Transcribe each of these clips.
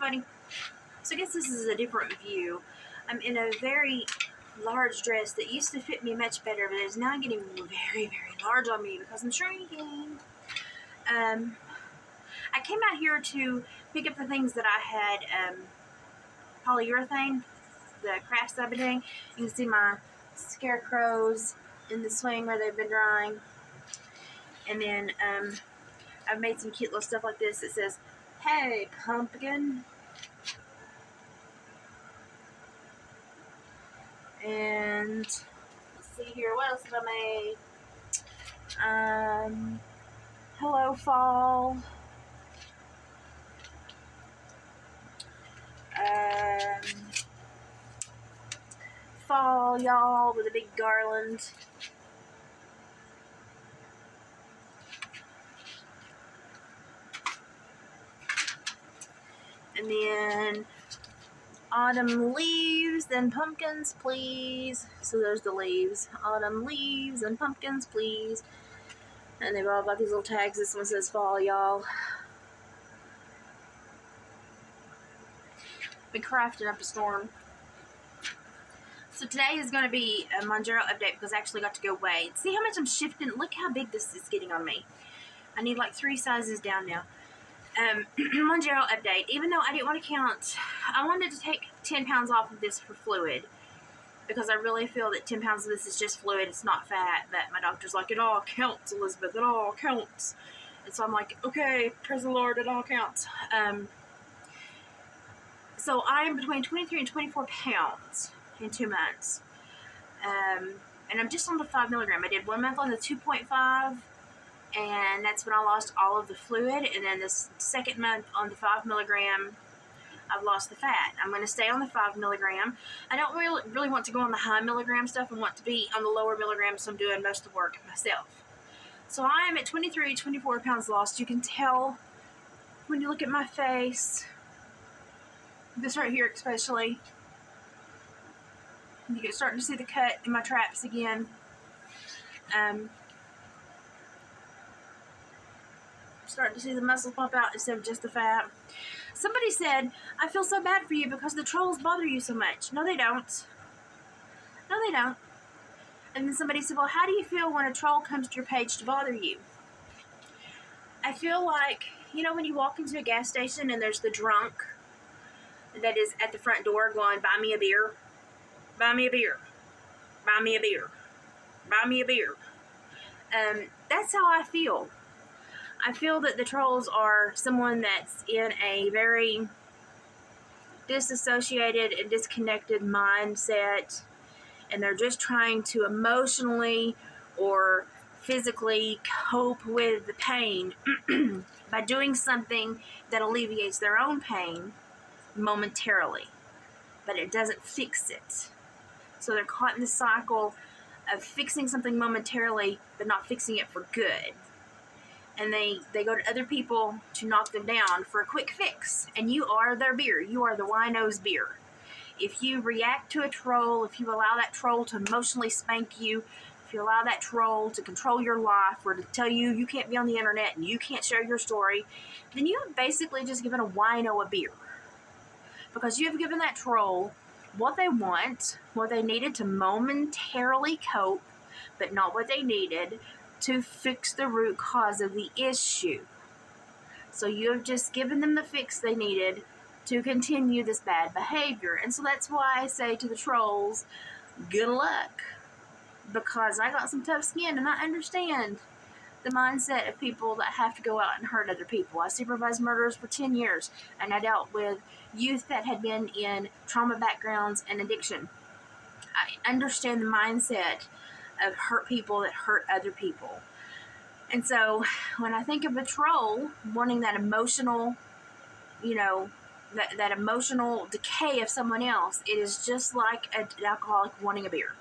funny. So I guess this is a different view. I'm in a very large dress that used to fit me much better, but is now getting very, very large on me because I'm shrinking. I came out here to pick up the things that I had polyurethane, the crafts I've been doing. You can see my scarecrows in the swing where they've been drying. And then I've made some cute little stuff like this that says, "Hey, pumpkin." And let's see here, what else have I made? Hello, fall. Fall, y'all, with a big garland. And then autumn leaves and pumpkins, please. So there's the leaves. Autumn leaves and pumpkins, please. And they've all got these little tags. This one says fall, y'all. Been crafting up a storm. So today is going to be a Mounjaro update because I actually got to go weigh. See how much I'm shifting? Look how big this is getting on me. I need like 3 sizes down now. Mounjaro update. Even though I didn't want to count, I wanted to take 10 pounds off of this for fluid because I really feel that 10 pounds of this is just fluid. It's not fat. But my doctor's like, it all counts, Elizabeth. It all counts. And so I'm like, okay, praise the Lord, it all counts. So I'm between 23 and 24 pounds in 2 months. And I'm just on the 5 milligram. I did 1 month on the 2.5. And that's when I lost all of the fluid. And then this second month on the 5 milligram, I've lost the fat. I'm going to stay on the 5 milligram. I don't really want to go on the high milligram stuff. I want to be on the lower milligram, so I'm doing most of the work myself. So I am at 23, 24 pounds lost. You can tell when you look at my face. This right here especially. You get starting to see the cut in my traps again. Starting to see the muscles pop out instead of just the fat. Somebody said, I feel so bad for you because the trolls bother you so much. No, they don't. No, they don't. And then somebody said, well, how do you feel when a troll comes to your page to bother you? I feel like, you know, when you walk into a gas station and there's the drunk that is at the front door going, buy me a beer, buy me a beer, buy me a beer, buy me a beer. That's how I feel. I feel that the trolls are someone that's in a very disassociated and disconnected mindset, and they're just trying to emotionally or physically cope with the pain by doing something that alleviates their own pain momentarily, but it doesn't fix it. So they're caught in the cycle of fixing something momentarily, but not fixing it for good. And they go to other people to knock them down for a quick fix. And you are their beer. You are the wino's beer. If you react to a troll, if you allow that troll to emotionally spank you, if you allow that troll to control your life or to tell you you can't be on the internet and you can't share your story, then you have basically just given a wino a beer. Because you have given that troll what they want, what they needed to momentarily cope, but not what they needed to fix the root cause of the issue. So you have just given them the fix they needed to continue this bad behavior. And so that's why I say to the trolls, good luck. Because I got some tough skin and I understand the mindset of people that have to go out and hurt other people. I supervised murderers for 10 years and I dealt with youth that had been in trauma backgrounds and addiction. I understand the mindset of hurt people that hurt other people. And so when I think of a troll wanting that emotional, that emotional decay of someone else, it is just like an alcoholic wanting a beer.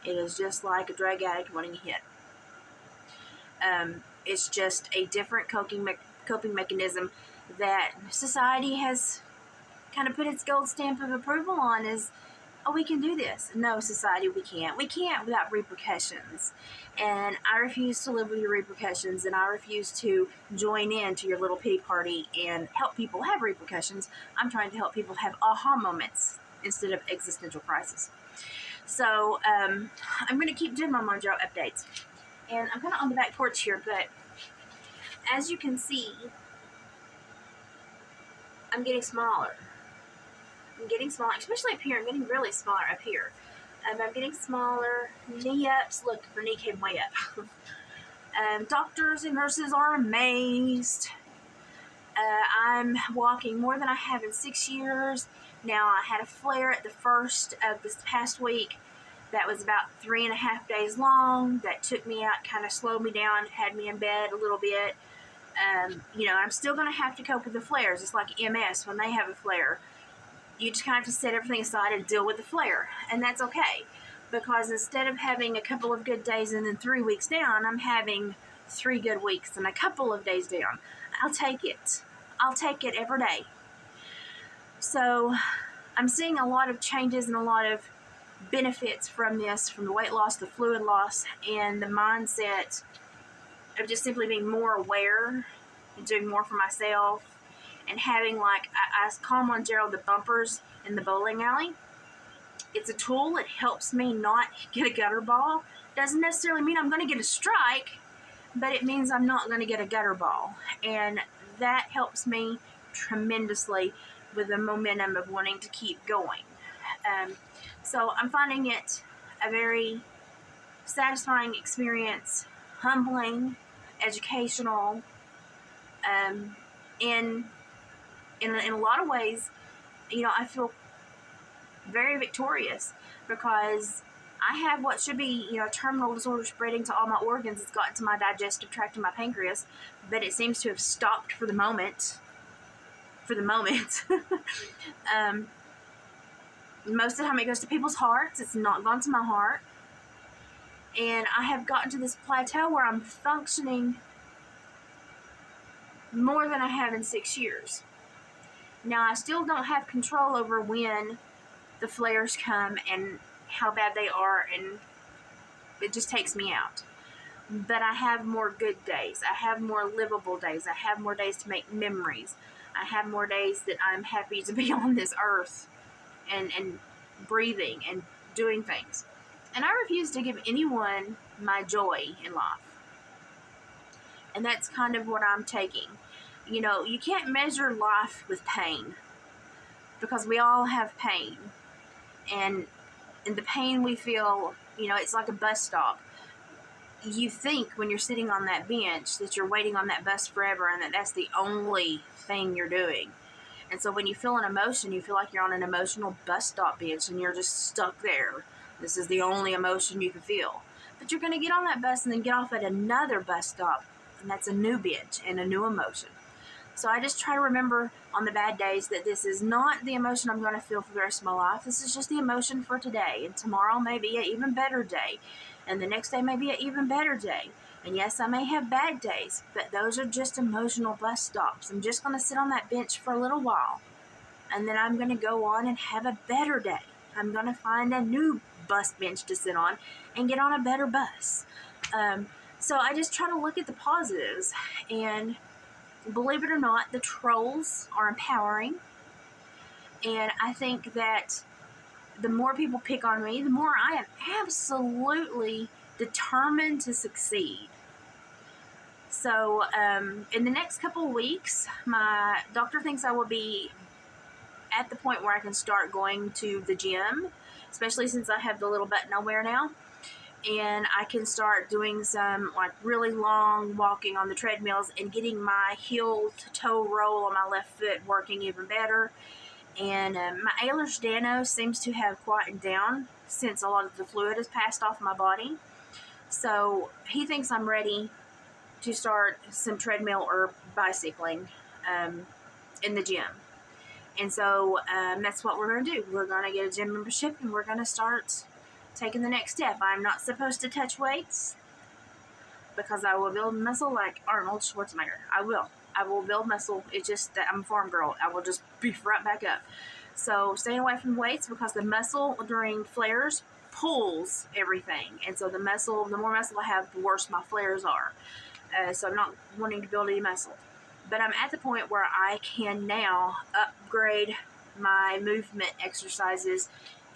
It is just like a drug addict wanting a hit. It's just a different coping mechanism that society has kind of put its gold stamp of approval on, is oh, we can do this. No, society, we can't. We can't without repercussions. And I refuse to live with your repercussions, and I refuse to join in to your little pity party and help people have repercussions. I'm trying to help people have aha moments instead of existential crisis. So I'm going to keep doing my Mounjaro updates. And I'm kind of on the back porch here, but as you can see, I'm getting smaller. I'm getting smaller, especially up here. I'm getting really smaller up here. I'm getting smaller. Knee ups, look, her knee came way up. Doctors and nurses are amazed. I'm walking more than I have in 6 years. Now, I had a flare at the first of this past week that was about 3.5 days long. That took me out, kind of slowed me down, had me in bed a little bit. I'm still going to have to cope with the flares. It's like MS when they have a flare. You just kind of have to set everything aside and deal with the flare. And that's okay. Because instead of having a couple of good days and then 3 weeks down, I'm having 3 good weeks and a couple of days down. I'll take it. I'll take it every day. So I'm seeing a lot of changes and a lot of benefits from this, from the weight loss, the fluid loss, and the mindset of just simply being more aware and doing more for myself. And having, like, I call Mounjaro the bumpers in the bowling alley. It's a tool. It helps me not get a gutter ball. Doesn't necessarily mean I'm going to get a strike, but it means I'm not going to get a gutter ball. And that helps me tremendously with the momentum of wanting to keep going. So I'm finding it a very satisfying experience, humbling, educational, in a lot of ways, I feel very victorious because I have what should be, terminal disorder spreading to all my organs. It's gotten to my digestive tract and my pancreas, but it seems to have stopped for the moment. Most of the time it goes to people's hearts. It's not gone to my heart. And I have gotten to this plateau where I'm functioning more than I have in 6 years. Now, I still don't have control over when the flares come and how bad they are, and it just takes me out. But I have more good days. I have more livable days. I have more days to make memories. I have more days that I'm happy to be on this earth and breathing and doing things. And I refuse to give anyone my joy in life. And that's kind of what I'm taking. You can't measure life with pain because we all have pain. And the pain we feel, it's like a bus stop. You think when you're sitting on that bench that you're waiting on that bus forever and that's the only thing you're doing. And so when you feel an emotion, you feel like you're on an emotional bus stop bench and you're just stuck there. This is the only emotion you can feel. But you're going to get on that bus and then get off at another bus stop, and that's a new bench and a new emotion. So I just try to remember on the bad days that this is not the emotion I'm going to feel for the rest of my life. This is just the emotion for today. And tomorrow may be an even better day. And the next day may be an even better day. And yes, I may have bad days, but those are just emotional bus stops. I'm just going to sit on that bench for a little while. And then I'm going to go on and have a better day. I'm going to find a new bus bench to sit on and get on a better bus. So I just try to look at the positives. And believe it or not, the trolls are empowering. And I think that the more people pick on me, the more I am absolutely determined to succeed. So in the next couple of weeks, my doctor thinks I will be at the point where I can start going to the gym, especially since I have the little button I wear now. And I can start doing some really long walking on the treadmills and getting my heel to toe roll on my left foot working even better. And my Ehlers-Danlos seems to have quietened down since a lot of the fluid has passed off my body. So he thinks I'm ready to start some treadmill or bicycling in the gym. And so that's what we're going to do. We're going to get a gym membership and we're going to start taking the next step. I'm not supposed to touch weights because I will build muscle like Arnold Schwarzenegger. I will build muscle. It's just that I'm a farm girl. I will just beef right back up. So staying away from weights, because the muscle during flares pulls everything. And so the more muscle I have, the worse my flares are. So I'm not wanting to build any muscle. But I'm at the point where I can now upgrade my movement exercises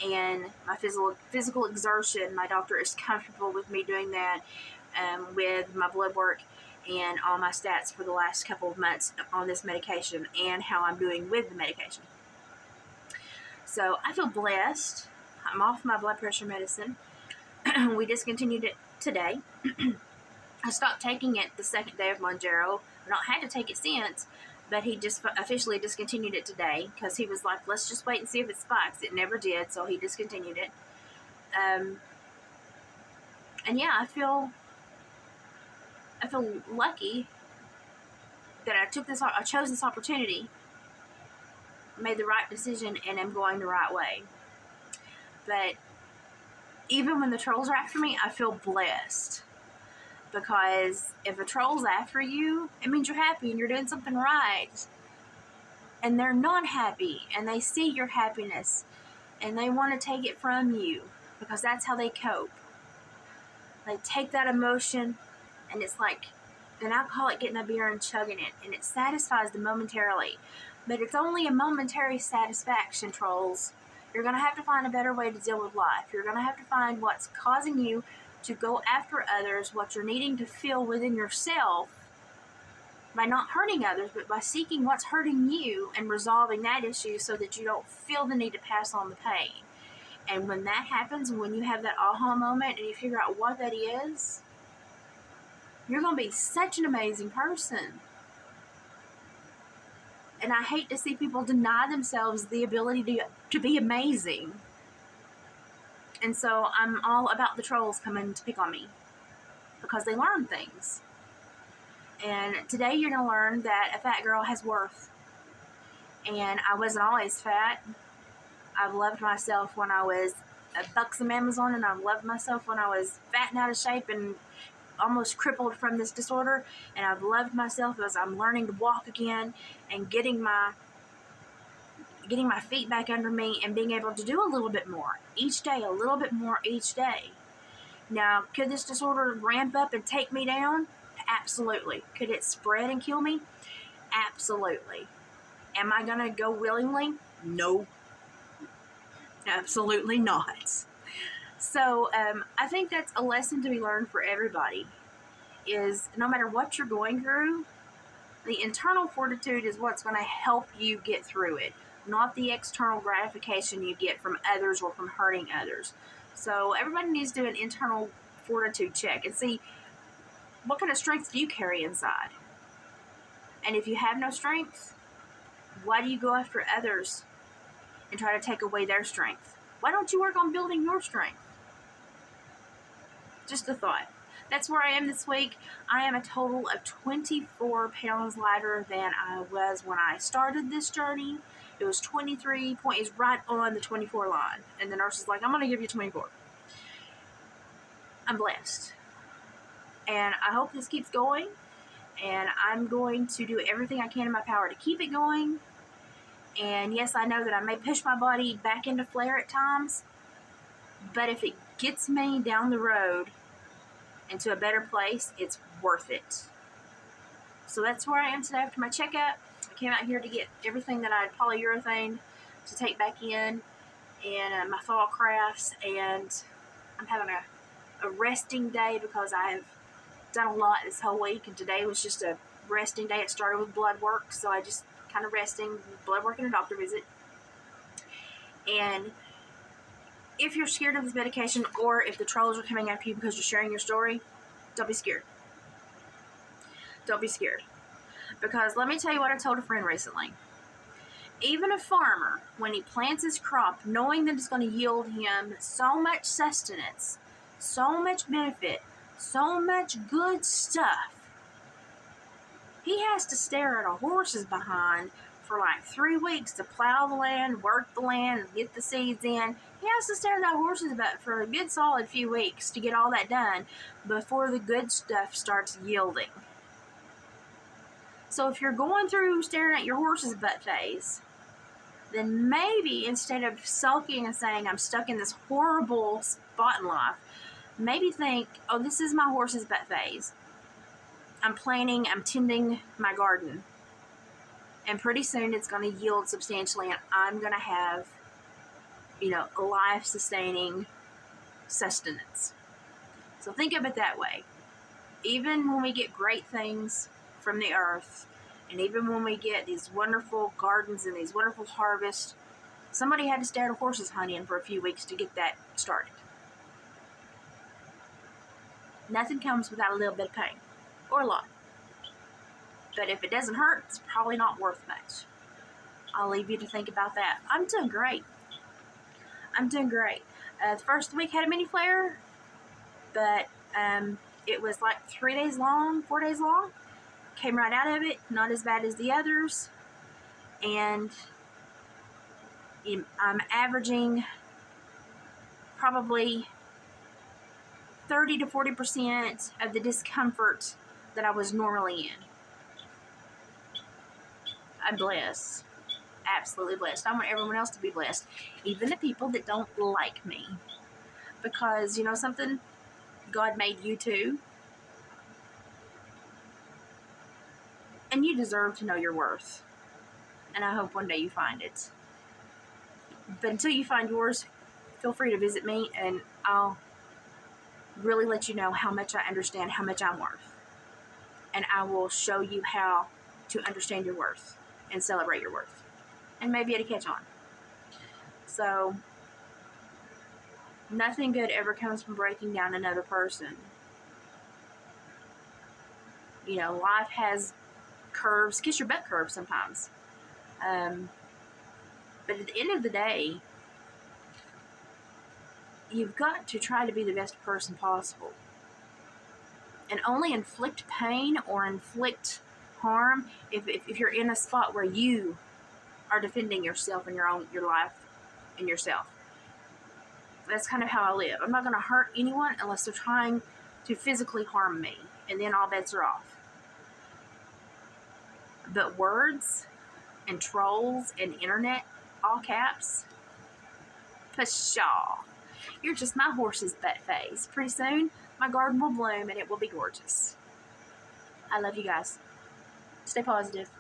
and my physical exertion. My doctor is comfortable with me doing that with my blood work and all my stats for the last couple of months on this medication and how I'm doing with the medication. So I feel blessed. I'm off my blood pressure medicine. We discontinued it today. I stopped taking it the second day of Mounjaro. I not had to take it since, but he just officially discontinued it today because he was like, let's just wait and see if it spikes. It never did, so he discontinued it. And yeah, I feel lucky that I chose this opportunity, made the right decision, and am going the right way. But even when the trolls are after me, I feel blessed. Because if a troll's after you, it means you're happy and you're doing something right. And they're not happy, and they see your happiness, and they want to take it from you, because that's how they cope. They take that emotion, and it's like an alcoholic getting a beer and chugging it, and it satisfies them momentarily. But it's only a momentary satisfaction, trolls. You're going to have to find a better way to deal with life. You're going to have to find what's causing you to go after others, what you're needing to feel within yourself by not hurting others, but by seeking what's hurting you and resolving that issue so that you don't feel the need to pass on the pain. And when that happens, when you have that aha moment and you figure out what that is, you're going to be such an amazing person. And I hate to see people deny themselves the ability to be amazing. And so I'm all about the trolls coming to pick on me, because they learn things. And today you're going to learn that a fat girl has worth. And I wasn't always fat. I've loved myself when I was a buxom Amazon, and I've loved myself when I was fat and out of shape and almost crippled from this disorder. And I've loved myself as I'm learning to walk again and getting my feet back under me and being able to do a little bit more each day, a little bit more each day. Now, could this disorder ramp up and take me down? Absolutely. Could it spread and kill me? Absolutely. Am I going to go willingly? No. Absolutely not. So, I think that's a lesson to be learned for everybody, is no matter what you're going through, the internal fortitude is what's going to help you get through it, not the external gratification you get from others or from hurting others. So everybody needs to do an internal fortitude check and see, what kind of strength do you carry inside? And if you have no strength, why do you go after others and try to take away their strength? Why don't you work on building your strength? Just a thought. That's where I am this week. I am a total of 24 pounds lighter than I was when I started this journey. It was 23 point, is right on the 24 line. And the nurse is like, I'm going to give you 24. I'm blessed. And I hope this keeps going. And I'm going to do everything I can in my power to keep it going. And yes, I know that I may push my body back into flare at times. But if it gets me down the road into a better place, it's worth it. So that's where I am today after my checkup. I came out here to get everything that I had polyurethane to take back in, and my fall crafts, and I'm having a resting day because I have done a lot this whole week, and today was just a resting day. It started with blood work, so I just kind of resting, blood work and a doctor visit. And if you're scared of this medication, or if the trolls are coming after you because you're sharing your story, don't be scared. Don't be scared. Because let me tell you what I told a friend recently. Even a farmer, when he plants his crop, knowing that it's going to yield him so much sustenance, so much benefit, so much good stuff, he has to stare at a horse's behind for like 3 weeks to plow the land, work the land, and get the seeds in. He has to stare at that horse's butt for a good solid few weeks to get all that done before the good stuff starts yielding. So if you're going through staring at your horse's butt phase, then maybe instead of sulking and saying I'm stuck in this horrible spot in life, maybe think, oh, this is my horse's butt phase. I'm tending my garden. And pretty soon it's going to yield substantially, and I'm going to have, life-sustaining sustenance. So think of it that way. Even when we get great things from the earth, and even when we get these wonderful gardens and these wonderful harvests, somebody had to stare at a horse's honeying for a few weeks to get that started. Nothing comes without a little bit of pain, or a lot. But if it doesn't hurt, it's probably not worth much. I'll leave you to think about that. I'm doing great. The first week had a mini flare, but it was like 4 days long. Came right out of it, not as bad as the others. And I'm averaging probably 30 to 40% of the discomfort that I was normally in. I'm blessed. Absolutely blessed. I want everyone else to be blessed. Even the people that don't like me. Because, something? God made you too. And you deserve to know your worth. And I hope one day you find it. But until you find yours, feel free to visit me, and I'll really let you know how much I understand, how much I'm worth. And I will show you how to understand your worth and celebrate your worth. And maybe it'll catch on. So, nothing good ever comes from breaking down another person. Life has curves, kiss your butt curves sometimes. But at the end of the day, you've got to try to be the best person possible. And only inflict pain or inflict harm if you're in a spot where you are defending yourself and your life and yourself. That's kind of how I live. I'm not going to hurt anyone unless they're trying to physically harm me, and then all bets are off. But words and trolls and internet, all caps, pshaw. You're just my horse's butt phase. Pretty soon, my garden will bloom and it will be gorgeous. I love you guys. Stay positive.